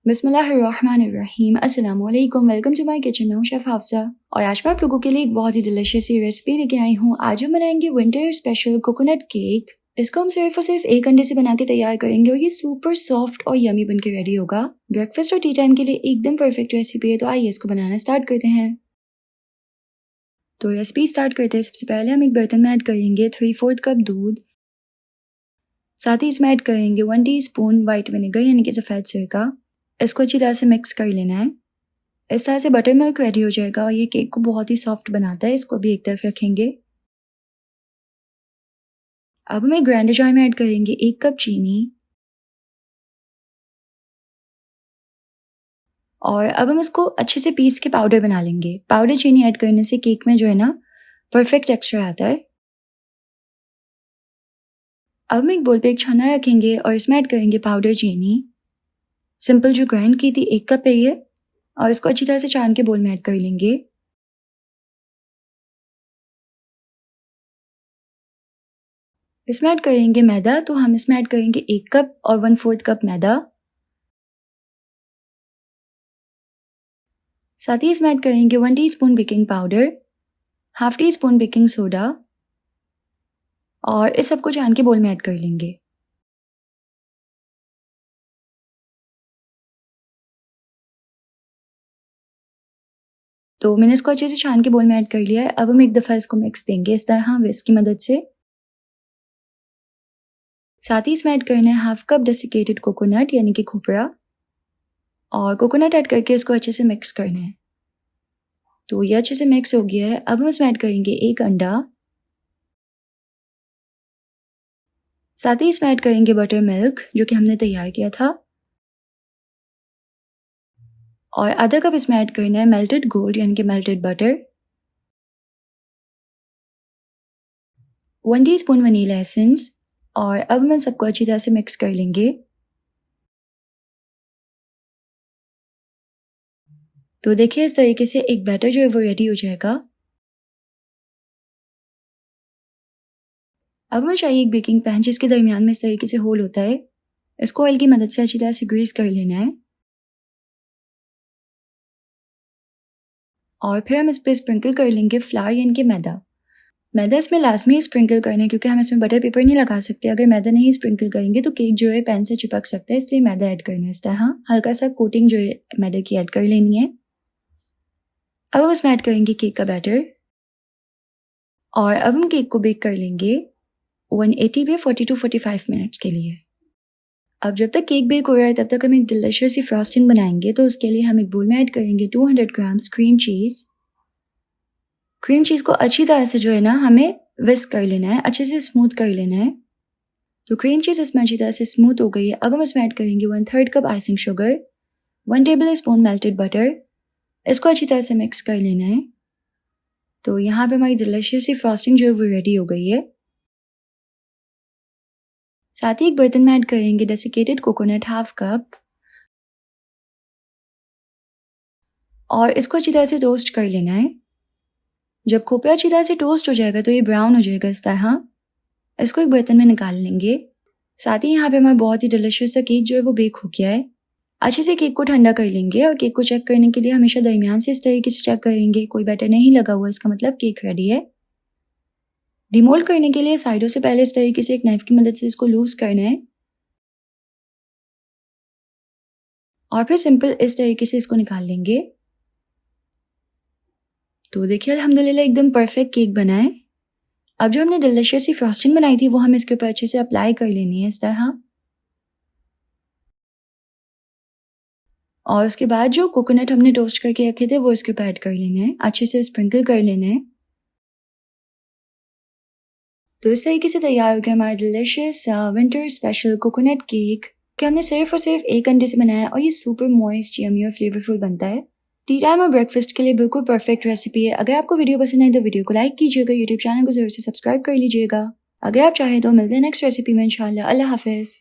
बिस्मिल्लाहिर्रहमानिर्रहीम। अस्सलाम वालेकुम। Welcome to my kitchen. मैं हूँ शेफ़ हाफ़सा और आज मैं आप लोगों के लिए एक बहुत ही डिलीशियस सी रेसिपी लेके आई हूँ। आज हम बनाएंगे विंटर स्पेशल कोकोनट केक। इसको हम सिर्फ और सिर्फ एक अंडे से बना के तैयार करेंगे और ये सुपर सॉफ्ट और यमी बन के रेडी होगा। ब्रेकफास्ट और टी टाइम के लिए एकदम परफेक्ट रेसिपी है, तो आइए इसको बनाना स्टार्ट करते हैं। तो रेसिपी स्टार्ट करते हैं। सबसे पहले हम एक बर्तन में ऐड करेंगे 3/4 कप दूध। साथ ही इसमें ऐड करेंगे 1 टीस्पून वाइट विनेगर यानी कि सफ़ेद सिरका। इसको अच्छी तरह से मिक्स कर लेना है। इस तरह से बटर मिल्क रेडी हो जाएगा और ये केक को बहुत ही सॉफ्ट बनाता है। इसको भी एक तरफ रखेंगे। अब हम एक ग्राइंडर जार में ऐड करेंगे 1 कप चीनी और अब हम इसको अच्छे से पीस के पाउडर बना लेंगे। पाउडर चीनी ऐड करने से केक में जो है ना परफेक्ट टेक्सचर आता है। अब हम एक बोल पे एक छाना रखेंगे और इसमें ऐड करेंगे पाउडर चीनी। सिंपल जो ग्राइंड की थी 1 कप है ये, और इसको अच्छी तरह से छान के बोल में ऐड कर लेंगे। इसमें ऐड करेंगे मैदा, तो हम इसमें ऐड करेंगे 1 कप और 1/4 कप मैदा। साथ ही इसमें ऐड करेंगे 1 teaspoon baking powder, half tea spoon baking soda और इस सबको छान के बोल में ऐड कर लेंगे। तो मैंने इसको अच्छे से छान के बोल में ऐड कर लिया है। अब हम एक दफ़ा इसको मिक्स देंगे इस तरह विस्क की मदद से। साथ ही इसमें ऐड करना है हाफ कप डेसिकेटेड कोकोनट यानी कि खोपरा, और कोकोनट ऐड करके इसको अच्छे से मिक्स करना है। तो ये अच्छे से मिक्स हो गया है। अब हम इसमें ऐड करेंगे 1 अंडा। साथ ही इसमें ऐड करेंगे बटर मिल्क जो कि हमने तैयार किया था, और आधा कप इसमें ऐड करना है मेल्टेड गोल्ड यानी कि melted butter, 1 teaspoon vanilla essence, और अब हम सबको अच्छी तरह से मिक्स कर लेंगे। तो देखिए इस तरीके से एक बैटर जो है वो रेडी हो जाएगा। अब हमें चाहिए एक बेकिंग पैन जिसके दरमियान में इस तरीके से होल होता है। इसको ऑयल की मदद से अच्छी तरह से ग्रीस कर लेना है और फिर हम इस पर स्प्रिंकल कर लेंगे फ्लावर यानी कि मैदा। मैदा इसमें लाजमी स्प्रिंकल करना है क्योंकि हम इसमें बटर पेपर नहीं लगा सकते। अगर मैदा नहीं स्प्रिंकल करेंगे तो केक जो है पैन से चिपक सकता है, इसलिए मैदा ऐड करना है। इस तरह हल्का सा कोटिंग जो है मैदे की ऐड कर लेनी है। अब हम इसमें ऐड करेंगे केक का बैटर और अब हम केक को बेक कर लेंगे 180 पे 40 to 45 मिनट्स के लिए। अब जब तक केक बेक हो रहा है तब तक हम एक डिलीशियस सी फ्रॉस्टिंग बनाएंगे। तो उसके लिए हम एक बोल में ऐड करेंगे 200 grams cream cheese. Cream cheese को अच्छी तरह से जो है ना हमें विस्क कर लेना है, अच्छे से स्मूथ कर लेना है। तो क्रीम चीज़ इसमें अच्छी तरह से स्मूथ हो गई है। अब हम इसमें ऐड करेंगे 1/3 cup icing sugar, 1 table spoon melted butter. इसको अच्छी तरह से मिक्स कर लेना है। तो यहाँ पे हमारी डिलीशियस सी फ्रॉस्टिंग जो है वो रेडी हो गई है। साथ ही एक बर्तन में ऐड करेंगे डेसिकेटेड कोकोनट हाफ कप और इसको अच्छी तरह से टोस्ट कर लेना है। जब खोपरा अच्छी तरह से टोस्ट हो जाएगा तो ये ब्राउन हो जाएगा इस तरह। इसको एक बर्तन में निकाल लेंगे। साथ ही यहाँ पे हमारा बहुत ही डिलीशियस सा केक जो है वो बेक हो गया है। अच्छे से केक को ठंडा कर लेंगे और केक को चेक करने के लिए हमेशा दरमियान से इस तरीके से चेक करेंगे। कोई बैटर नहीं लगा हुआ, इसका मतलब केक रेडी है। डिमोल्ड करने के लिए साइडों से पहले इस तरीके से एक नाइफ की मदद से इसको लूज करना है और फिर सिंपल इस तरीके से इसको निकाल लेंगे। तो देखिए अल्हम्दुलिल्लाह एकदम परफेक्ट केक बना है। अब जो हमने डिलीशियस सी फ्रॉस्टिंग बनाई थी वो हमें इसके ऊपर अच्छे से अप्लाई कर लेनी है इस तरह, और उसके बाद जो कोकोनट हमने टोस्ट करके रखे थे वो इसके ऊपर ऐड कर लेने हैं, अच्छे से स्प्रिंकल कर लेना है। तो इस तरीके से तैयार हो गया हमारा delicious winter special coconut cake कि हमने सिर्फ और सिर्फ एक अंडे से बनाया और ये सुपर मॉइस्ट, यम्मी और फ्लेवरफुल बनता है। टी टाइम और ब्रेकफास्ट के लिए बिल्कुल परफेक्ट रेसिपी है। अगर आपको वीडियो पसंद आए तो वीडियो को लाइक कीजिएगा, यूट्यूब चैनल को जरूर से सब्सक्राइब कर लीजिएगा। अगर आप चाहें तो मिलते हैं नेक्स्ट रेसिपी में इंशाल्लाह। अल्लाह हाफिज़।